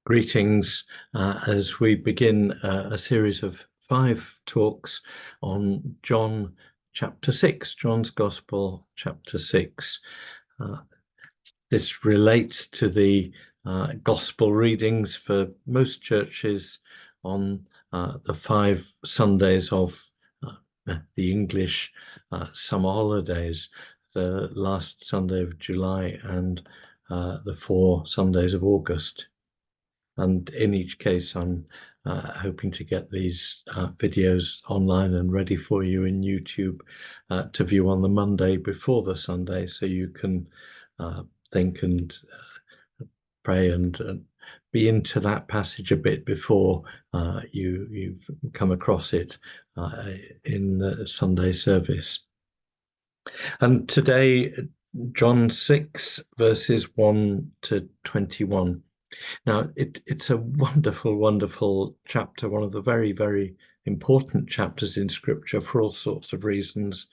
Greetings as we begin a series of 5 talks on John chapter 6, John's Gospel chapter 6. This relates to the Gospel readings for most churches on the 5 Sundays of the English summer holidays, the last Sunday of July and the 4 Sundays of August. And in each case, I'm hoping to get these videos online and ready for you in YouTube to view on the Monday before the Sunday, so you can think and pray and be into that passage a bit before you've come across it in the Sunday service. And today, John 6, verses 1 to 21. Now, it's a wonderful, wonderful chapter, one of the very, very important chapters in Scripture for all sorts of reasons.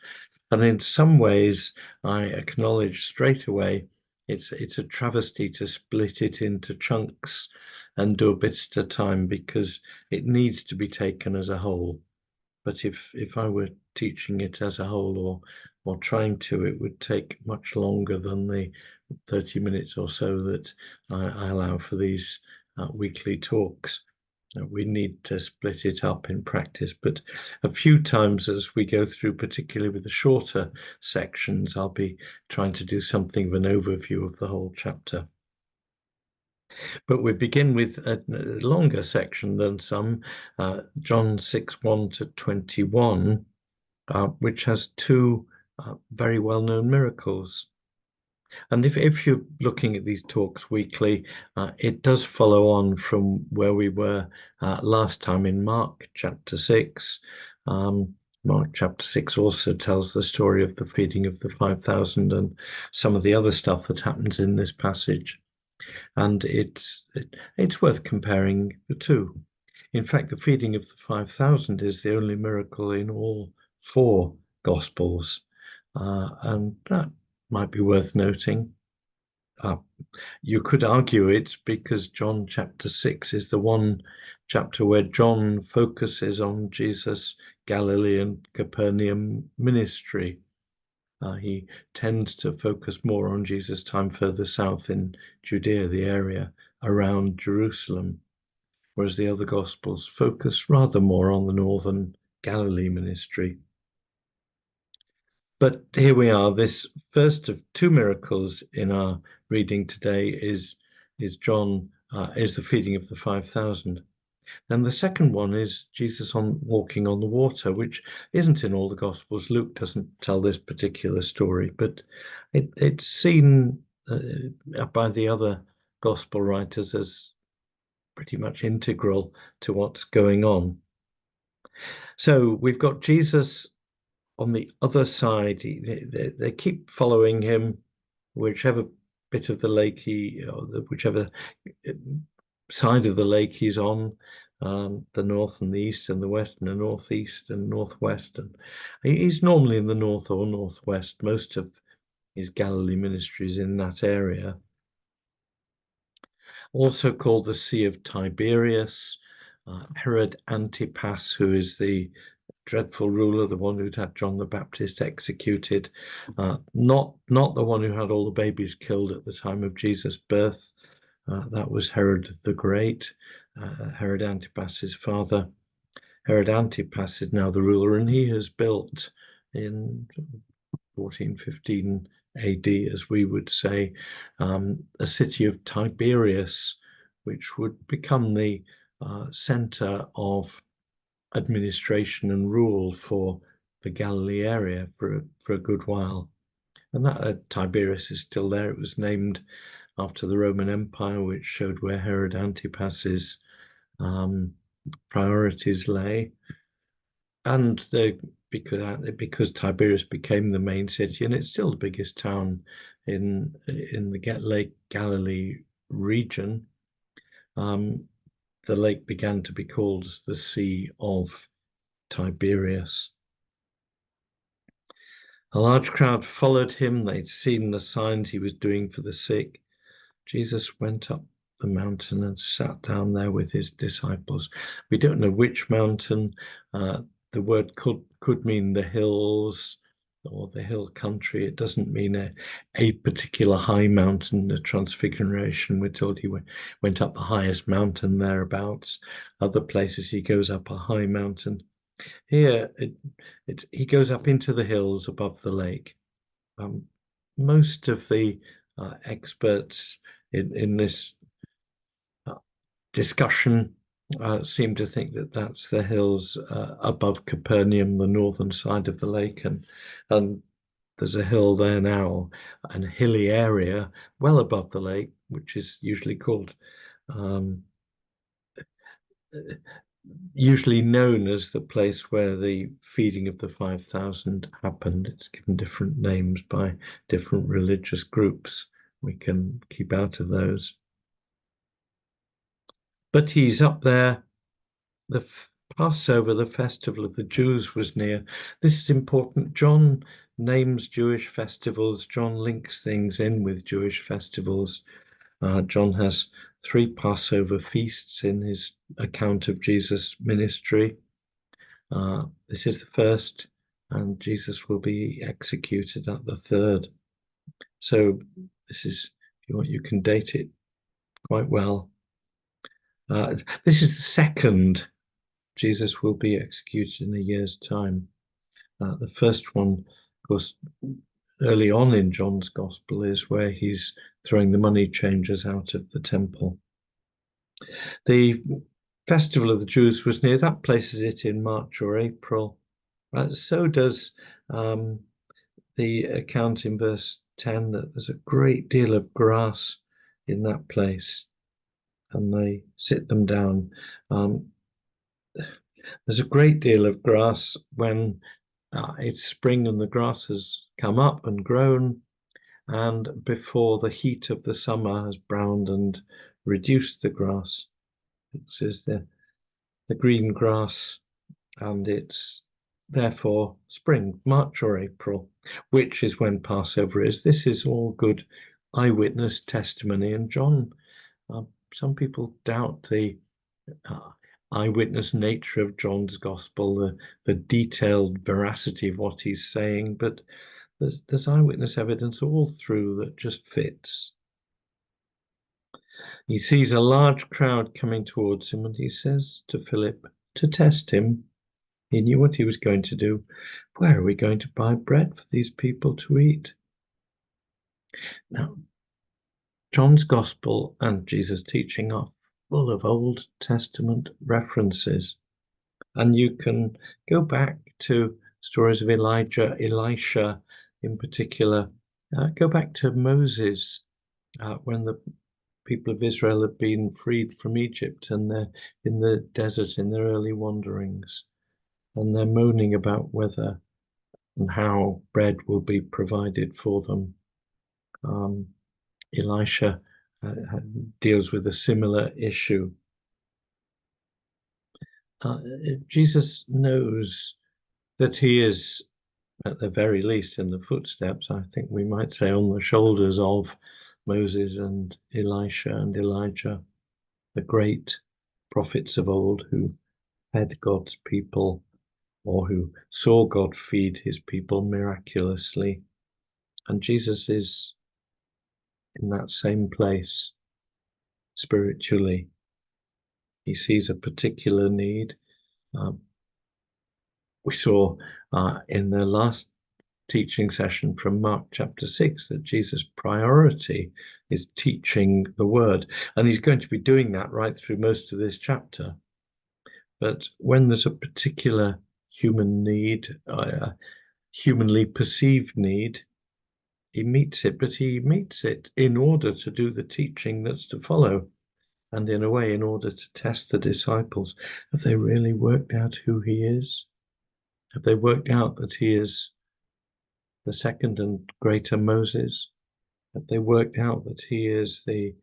And in some ways, I acknowledge straight away, it's a travesty to split it into chunks and do a bit at a time, because it needs to be taken as a whole. But if I were teaching it as a whole or trying to, it would take much longer than the 30 minutes or so that I allow for these weekly talks. We need to split it up in practice, but a few times as we go through, particularly with the shorter sections, I'll be trying to do something of an overview of the whole chapter. But we begin with a longer section than some, John 6, 1 to 21, which has 2 very well-known miracles. And if you're looking at these talks weekly, it does follow on from where we were last time in Mark chapter 6. Mark chapter 6 also tells the story of the feeding of the 5,000 and some of the other stuff that happens in this passage. And it's worth comparing the two. In fact, the feeding of the 5,000 is the only miracle in all 4 Gospels. And that might be worth noting. You could argue it's because John chapter 6 is the one chapter where John focuses on Jesus' Galilean Capernaum ministry. He tends to focus more on Jesus' time further south in Judea, the area around Jerusalem, whereas the other Gospels focus rather more on the northern Galilee ministry. But here we are. This first of 2 miracles in our reading today is the feeding of the 5,000. And the second one is Jesus walking on the water, which isn't in all the Gospels. Luke doesn't tell this particular story, but it's seen by the other Gospel writers as pretty much integral to what's going on. So we've got Jesus on the other side. They keep following him, whichever bit of the lake whichever side of the lake he's on, the north and the east and the west and the northeast and northwest. And he's normally in the north or northwest. Most of his Galilee ministry is in that area. Also called the Sea of Tiberias. Herod Antipas, who is the dreadful ruler, the one who'd had John the Baptist executed, not the one who had all the babies killed at the time of Jesus' birth. That was Herod the Great, Herod Antipas's father. Herod Antipas is now the ruler, and he has built in 1415 AD, as we would say, a city of Tiberias, which would become the center of administration and rule for the Galilee area for a good while. And that Tiberias is still there. It was named after the Roman Empire, which showed where Herod Antipas's priorities lay. And because Tiberias became the main city, and it's still the biggest town in the Lake Galilee region, the lake began to be called the Sea of Tiberias. A large crowd followed him. They'd seen the signs he was doing for the sick. Jesus went up the mountain and sat down there with his disciples. We don't know which mountain. The word could mean the hills or the hill country. It doesn't mean a particular high mountain. The Transfiguration, we're told he went up the highest mountain thereabouts. Other places he goes up a high mountain. Here, he goes up into the hills above the lake. Most of the experts in this discussion seem to think that that's the hills above Capernaum, the northern side of the lake, and there's a hill there now, and a hilly area well above the lake, which is usually called usually known as the place where the feeding of the 5,000 happened. It's given different names by different religious groups. We can keep out of those. But he's up there. The Passover, the festival of the Jews, was near. This is important. John names Jewish festivals. John links things in with Jewish festivals. John has 3 Passover feasts in his account of Jesus' ministry. This is the first, and Jesus will be executed at the third. So this is, if you want, you can date it quite well. This is the second. Jesus will be executed in a year's time. The first one, of course, early on in John's Gospel, is where he's throwing the money changers out of the temple. The festival of the Jews was near. That places it in March or April. So does the account in verse 10 that there's a great deal of grass in that place, and they sit them down. There's a great deal of grass when it's spring and the grass has come up and grown, and before the heat of the summer has browned and reduced the grass. This is the green grass, and it's therefore spring, March or April, which is when Passover is. This is all good eyewitness testimony, and John, some people doubt the eyewitness nature of John's Gospel, the detailed veracity of what he's saying, but there's eyewitness evidence all through that just fits. He sees a large crowd coming towards him, and he says to Philip to test him. He knew what he was going to do. Where are we going to buy bread for these people to eat? Now, John's Gospel and Jesus' teaching are full of Old Testament references. And you can go back to stories of Elijah, Elisha in particular. Go back to Moses when the people of Israel had been freed from Egypt and they're in the desert in their early wanderings. And they're moaning about whether and how bread will be provided for them. Elisha deals with a similar issue. Jesus knows that he is, at the very least, in the footsteps, I think we might say on the shoulders of Moses and Elisha and Elijah, the great prophets of old who fed God's people or who saw God feed his people miraculously. And Jesus is in that same place spiritually. He sees a particular need. We saw in the last teaching session from Mark chapter 6 that Jesus' priority is teaching the word, and he's going to be doing that right through most of this chapter. But when there's a particular human need, humanly perceived need, he meets it, but he meets it in order to do the teaching that's to follow, and in a way in order to test the disciples. Have they really worked out who he is? Have they worked out that he is the second and greater Moses? Have they worked out that he is the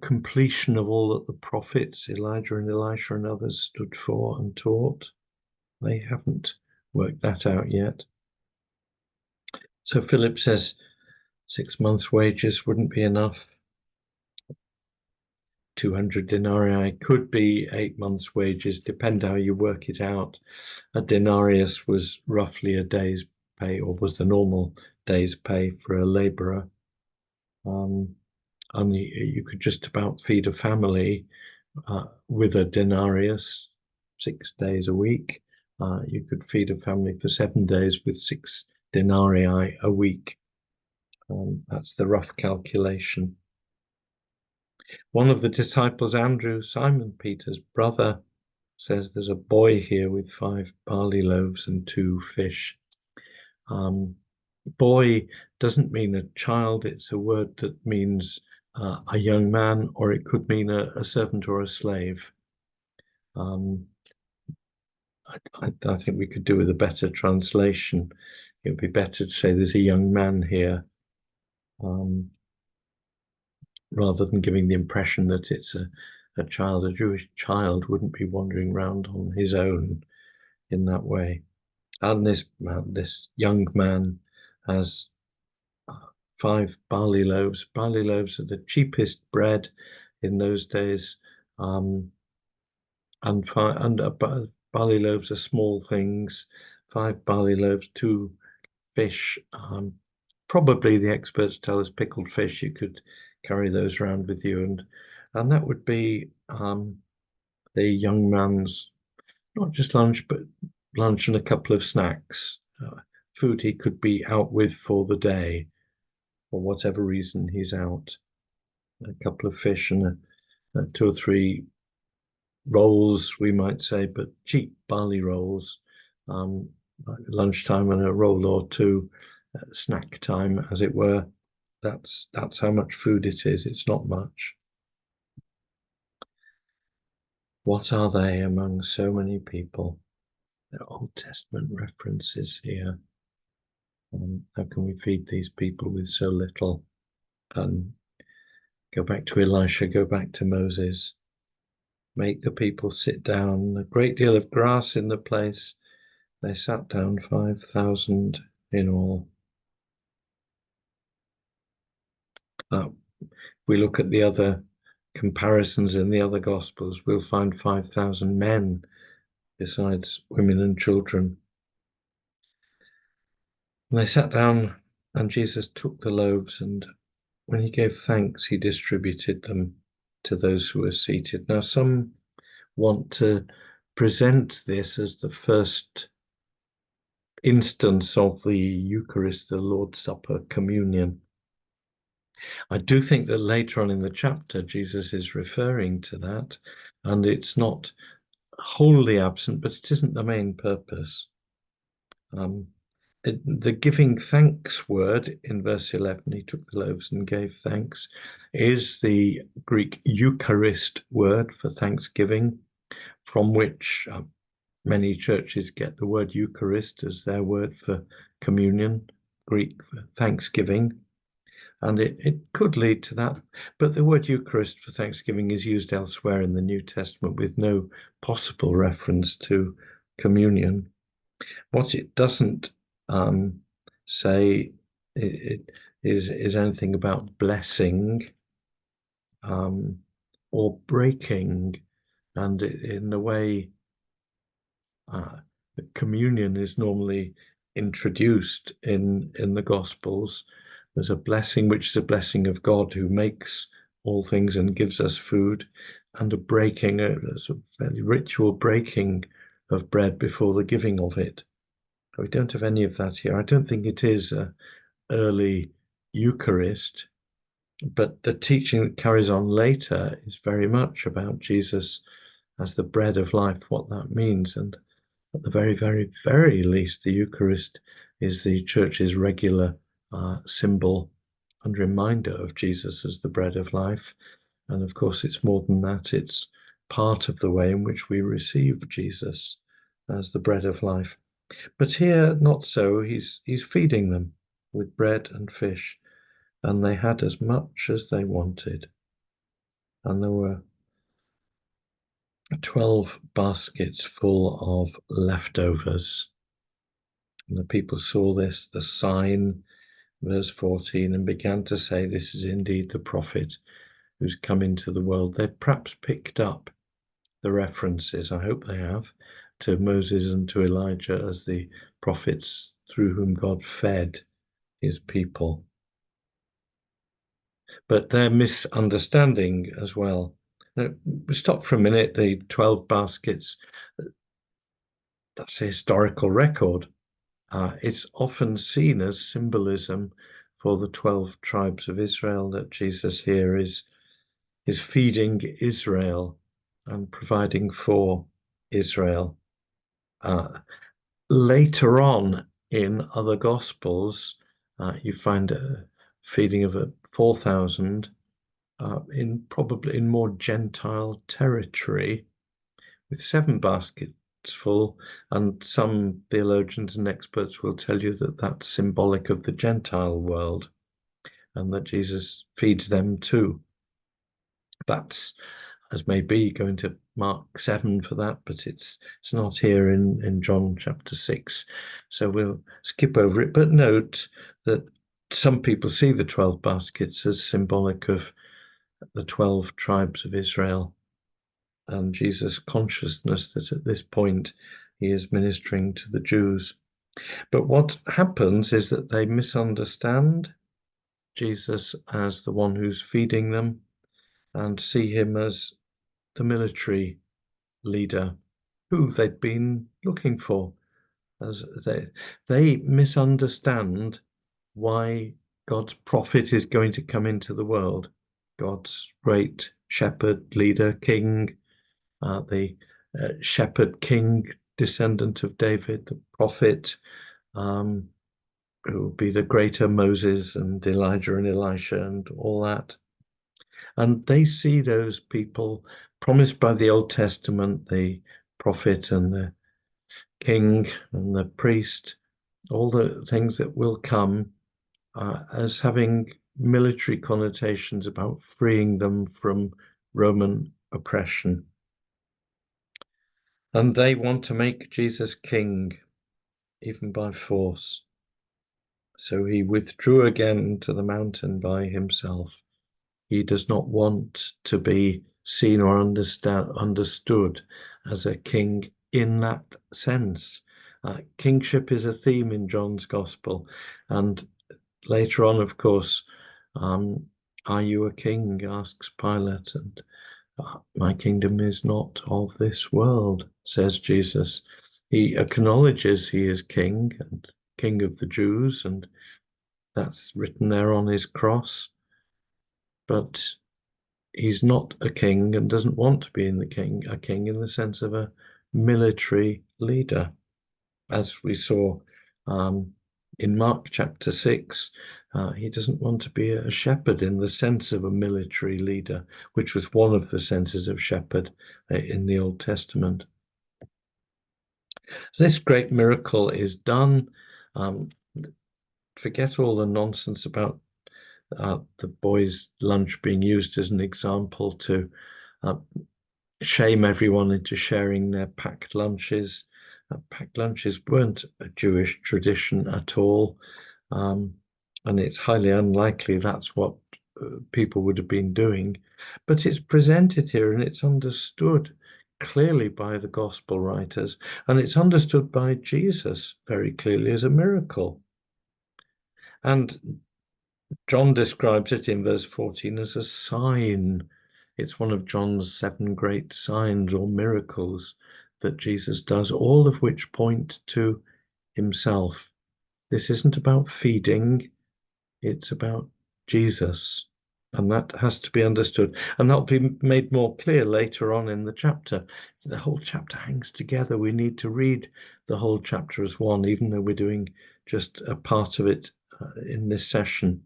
completion of all that the prophets, Elijah and Elisha and others, stood for and taught? They haven't worked that out yet. So Philip says 6 months' wages wouldn't be enough. 200 denarii could be 8 months' wages, depend how you work it out. A denarius was roughly a day's pay, or was the normal day's pay for a labourer. And you could just about feed a family with a denarius 6 days a week. You could feed a family for 7 days with 6 denarii a week. That's the rough calculation. One of the disciples, Andrew, Simon Peter's brother, says there's a boy here with 5 barley loaves and 2 fish. Boy doesn't mean a child. It's a word that means a young man, or it could mean a servant or a slave. I think we could do with a better translation. It would be better to say there's a young man here, rather than giving the impression that it's a child. A Jewish child wouldn't be wandering around on his own in that way. And this young man has 5 barley loaves. Barley loaves are the cheapest bread in those days, and barley loaves are small things. 5 barley loaves, 2 fish. Probably the experts tell us pickled fish. You could carry those around with you, and that would be the young man's not just lunch, but lunch and a couple of snacks. Food he could be out with for the day, for whatever reason he's out. A couple of fish and 2 or 3 rolls, we might say, but cheap barley rolls. Lunchtime and a roll or 2, snack time, as it were. That's how much food it is. It's not much. What are they among so many people? There are Old Testament references here. How can we feed these people with so little? Go back to Elisha, go back to Moses. Make the people sit down. A great deal of grass in the place. They sat down, 5,000 in all. We look at the other comparisons in the other Gospels, we'll find 5,000 men besides women and children. And they sat down, and Jesus took the loaves, and when he gave thanks, he distributed them to those who were seated. Now, some want to present this as the first instance of the Eucharist, the Lord's Supper, communion. I do think that later on in the chapter, Jesus is referring to that, and it's not wholly absent, but it isn't the main purpose. The giving thanks word in verse 11, he took the loaves and gave thanks, is the Greek Eucharist word for thanksgiving, from which many churches get the word Eucharist as their word for communion, Greek for thanksgiving. And it could lead to that. But the word Eucharist for thanksgiving is used elsewhere in the New Testament with no possible reference to communion. What it doesn't say is anything about blessing or breaking. And in the way the communion is normally introduced in the Gospels, there's a blessing which is a blessing of God who makes all things and gives us food, and a breaking, a sort of fairly ritual breaking of bread before the giving of it. We don't have any of that here. I don't think it is an early Eucharist, but the teaching that carries on later is very much about Jesus as the bread of life, what that means. And at the very, very, very least, the Eucharist is the Church's regular symbol and reminder of Jesus as the bread of life. And of course, it's more than that. It's part of the way in which we receive Jesus as the bread of life. But here, not so. He's feeding them with bread and fish, and they had as much as they wanted. And there were 12 baskets full of leftovers. And the people saw this, the sign, verse 14, and began to say, "This is indeed the prophet who's come into the world. They've perhaps picked up the references, I hope they have, to Moses and to Elijah as the prophets through whom God fed his people. But they're misunderstanding as well. Now, stop for a minute. The 12 baskets, that's a historical record. It's often seen as symbolism for the 12 tribes of Israel, that Jesus here is feeding Israel and providing for Israel. Later on in other Gospels, you find a feeding of 4,000 probably in more Gentile territory, with 7 baskets full, and some theologians and experts will tell you that that's symbolic of the Gentile world and that Jesus feeds them too. That's, as may be, going to Mark 7 for that, but it's not here in John chapter 6, so we'll skip over it. But note that some people see the 12 baskets as symbolic of the 12 tribes of Israel and Jesus' consciousness that at this point he is ministering to the Jews. But what happens is that they misunderstand Jesus as the one who's feeding them and see him as the military leader who they'd been looking for. As they misunderstand why God's prophet is going to come into the world, God's great shepherd, leader, king, the shepherd king, descendant of David, the prophet, who will be the greater Moses and Elijah and Elisha and all that. And they see those people promised by the Old Testament, the prophet and the king and the priest, all the things that will come, as having military connotations about freeing them from Roman oppression. And they want to make Jesus king, even by force. So he withdrew again to the mountain by himself. He does not want to be seen or understood as a king in that sense. Kingship is a theme in John's Gospel. And later on, of course, are you a king? Asks Pilate. And my kingdom is not of this world, says Jesus. He acknowledges he is king and king of the Jews, and that's written there on his cross. But he's not a king and doesn't want to be a king in the sense of a military leader. As we saw in Mark chapter 6, he doesn't want to be a shepherd in the sense of a military leader, which was one of the senses of shepherd in the Old Testament. This great miracle is done. Forget all the nonsense about the boys' lunch being used as an example to shame everyone into sharing their packed lunches. Packed lunches weren't a Jewish tradition at all, and it's highly unlikely that's what people would have been doing. But it's presented here and it's understood clearly by the gospel writers, and it's understood by Jesus very clearly as a miracle. And John describes it in verse 14 as a sign. It's one of John's 7 great signs or miracles that Jesus does, all of which point to himself. This isn't about feeding, it's about Jesus. And that has to be understood. And that'll be made more clear later on in the chapter. The whole chapter hangs together. We need to read the whole chapter as one, even though we're doing just a part of it in this session.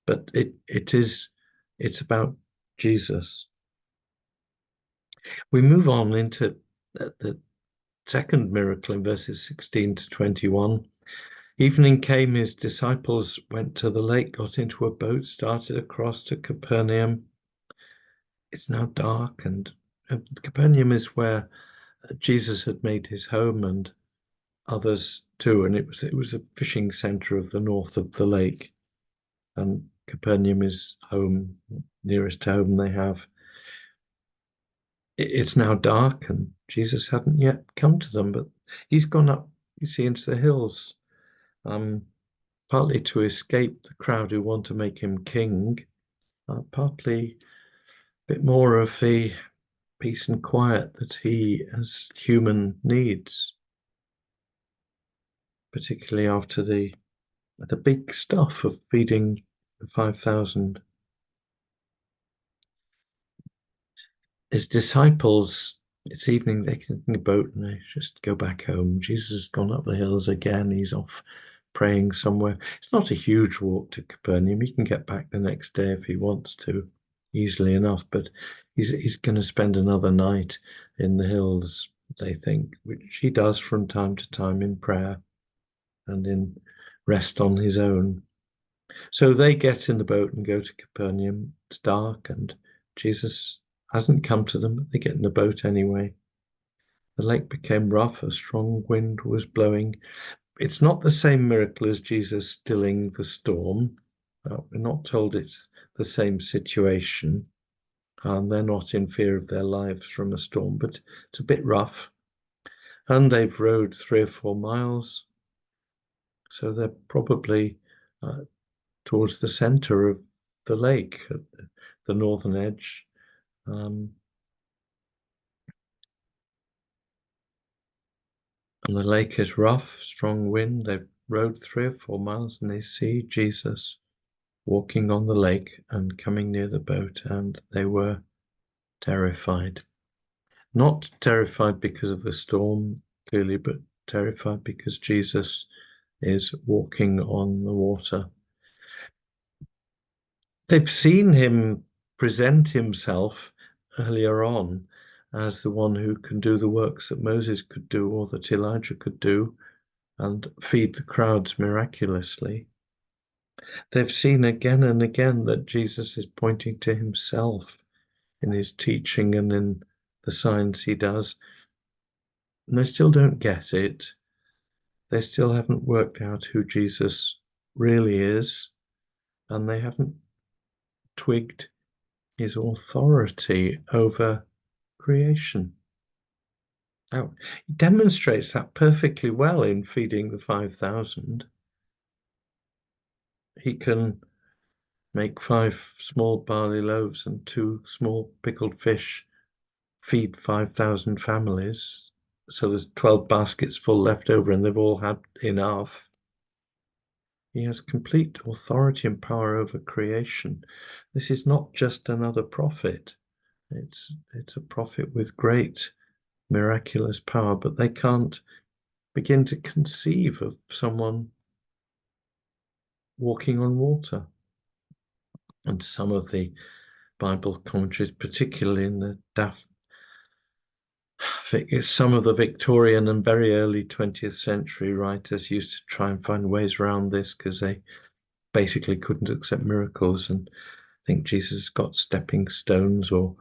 But it's about Jesus. We move on into the second miracle in verses 16 to 21. Evening came, his disciples went to the lake, got into a boat, started across to Capernaum. It's now dark, and Capernaum is where Jesus had made his home, and others too, and it was a fishing center of the north of the lake. And Capernaum is home, nearest home they have. It's now dark and Jesus hadn't yet come to them, but he's gone up, you see, into the hills, partly to escape the crowd who want to make him king, partly a bit more of the peace and quiet that he as human needs, particularly after the big stuff of feeding the 5,000. His disciples, it's evening, they get in the boat and they just go back home. Jesus has gone up the hills again. He's off praying somewhere. It's not a huge walk to Capernaum. He can get back the next day if he wants to, easily enough, but he's going to spend another night in the hills, they think, which he does from time to time in prayer and in rest on his own. So they get in the boat and go to Capernaum. It's dark and Jesus hasn't come to them. They get in the boat anyway. The lake became rough, a strong wind was blowing. It's not the same miracle as Jesus stilling the storm. We're not told it's the same situation. They're not in fear of their lives from a storm, but it's a bit rough. And they've rowed 3 or 4 miles. So they're probably towards the center of the lake, at the northern edge. And the lake is rough, strong wind. They've rowed 3 or 4 miles and they see Jesus walking on the lake and coming near the boat, and they were terrified. Not terrified because of the storm, clearly, but terrified because Jesus is walking on the water. They've seen him present himself earlier on as the one who can do the works that Moses could do or that Elijah could do and feed the crowds miraculously. They've seen again and again that Jesus is pointing to himself in his teaching and in the signs he does. And they still don't get it. They still haven't worked out who Jesus really is, and they haven't twigged his authority over creation. Now, he demonstrates that perfectly well in feeding the 5,000. He can make 5 small barley loaves and 2 small pickled fish feed 5,000 families. So there's 12 baskets full left over and they've all had enough. He has complete authority and power over creation. This is not just another prophet. It's a prophet with great miraculous power, but they can't begin to conceive of someone walking on water. And some of the Bible commentaries, particularly in the some of the Victorian and very early 20th century writers used to try and find ways around this because they basically couldn't accept miracles and think Jesus has got stepping stones or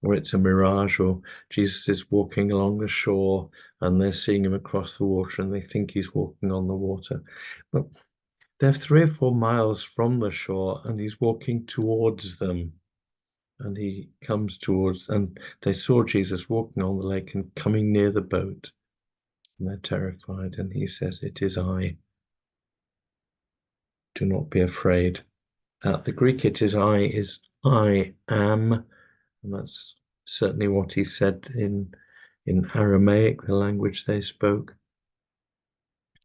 it's a mirage, or Jesus is walking along the shore and they're seeing him across the water and they think he's walking on the water. But they're 3 or 4 miles from the shore and he's walking towards them. And he comes towards, and they saw Jesus walking on the lake and coming near the boat. And they're terrified. And he says, "It is I. Do not be afraid." The Greek "it is I am." And that's certainly what he said in Aramaic, the language they spoke.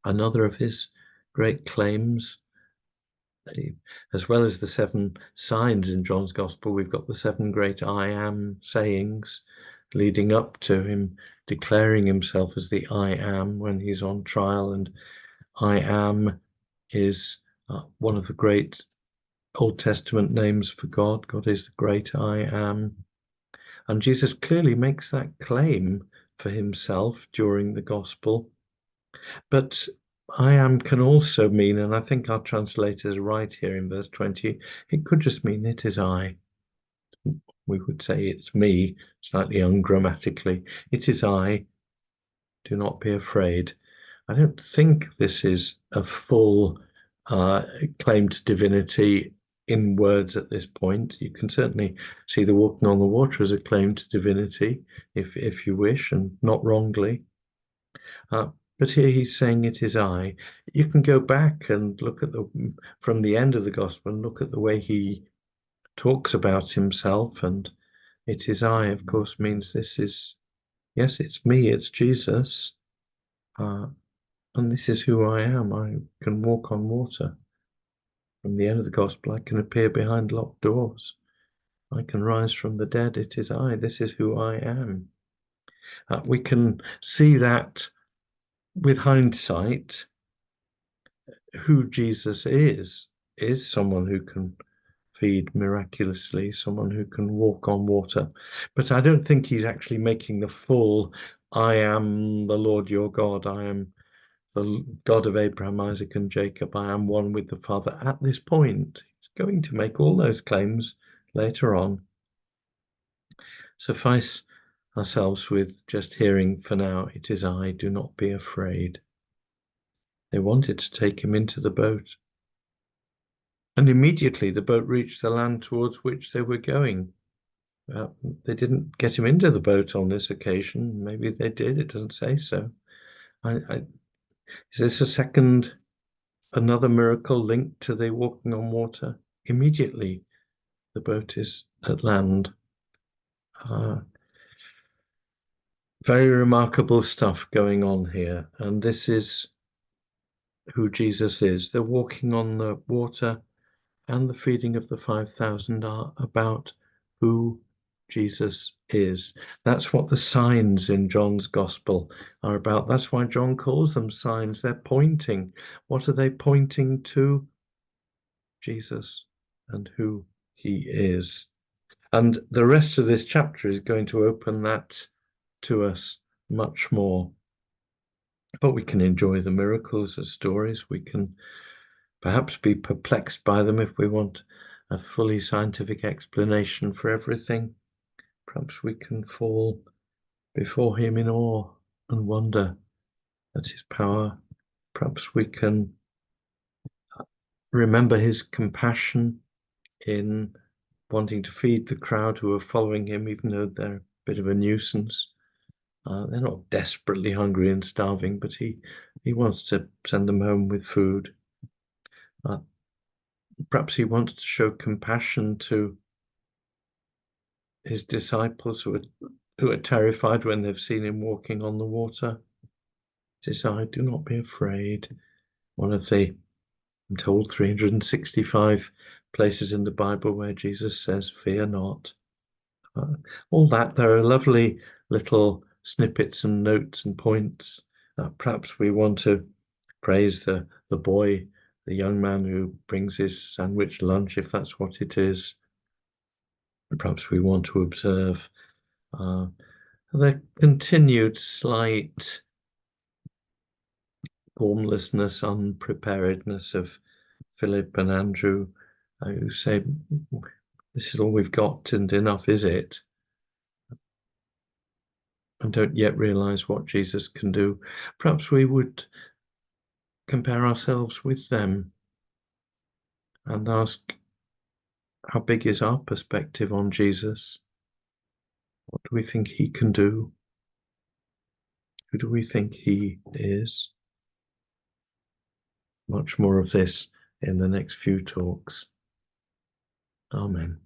Another of his great claims, as well as the 7 signs in John's Gospel, we've got the 7 great I am sayings leading up to him declaring himself as the I am when he's on trial. And I am is one of the great Old Testament names for God. God is the great I am. And Jesus clearly makes that claim for himself during the Gospel. But I am can also mean, and I think our translators are right here in verse 20, it could just mean it is I. We would say it's me, slightly ungrammatically. It is I. Do not be afraid. I don't think this is a full claim to divinity in words at this point. You can certainly see the walking on the water as a claim to divinity, if you wish, and not wrongly. But here he's saying, it is I. You can go back and look at from the end of the gospel and look at the way he talks about himself, and it is I, of course, means this is, yes, it's me, it's Jesus, and this is who I am. I can walk on water. From the end of the gospel, I can appear behind locked doors. I can rise from the dead. It is I. This is who I am. We can see that with hindsight, who Jesus is someone who can feed miraculously, someone who can walk on water. But I don't think he's actually making the full, I am the Lord your God, I am the God of Abraham, Isaac, and Jacob, I am one with the Father. At this point, he's going to make all those claims later on. Suffice ourselves with just hearing for now, it is I, do not be afraid. They wanted to take him into the boat, and immediately the boat reached the land towards which they were going. They didn't get him into the boat on this occasion. Maybe they did, it doesn't say so. Is this another miracle linked to the walking on water? Immediately the boat is at land. Very remarkable stuff going on here, and this is who Jesus is. The walking on the water and the feeding of the 5,000 are about who Jesus is. That's what the signs in John's gospel are about. That's why John calls them signs. They're pointing. What are they pointing to? Jesus and who he is. And the rest of this chapter is going to open that to us much more. But we can enjoy the miracles as stories. We can perhaps be perplexed by them if we want a fully scientific explanation for everything. Perhaps we can fall before him in awe and wonder at his power. Perhaps we can remember his compassion in wanting to feed the crowd who are following him, even though they're a bit of a nuisance. They're not desperately hungry and starving, but he wants to send them home with food. Perhaps he wants to show compassion to his disciples who are terrified when they've seen him walking on the water. He says, I do not be afraid. One of the, I'm told, 365 places in the Bible where Jesus says, fear not. All that, there are lovely little snippets and notes and points. Perhaps we want to praise the boy, the young man who brings his sandwich lunch, if that's what it is. Perhaps we want to observe the continued slight formlessness, unpreparedness of Philip and Andrew, who say, this is all we've got and enough, is it? And don't yet realize what Jesus can do. Perhaps we would compare ourselves with them and ask, how big is our perspective on Jesus? What do we think he can do? Who do we think he is? Much more of this in the next few talks. Amen.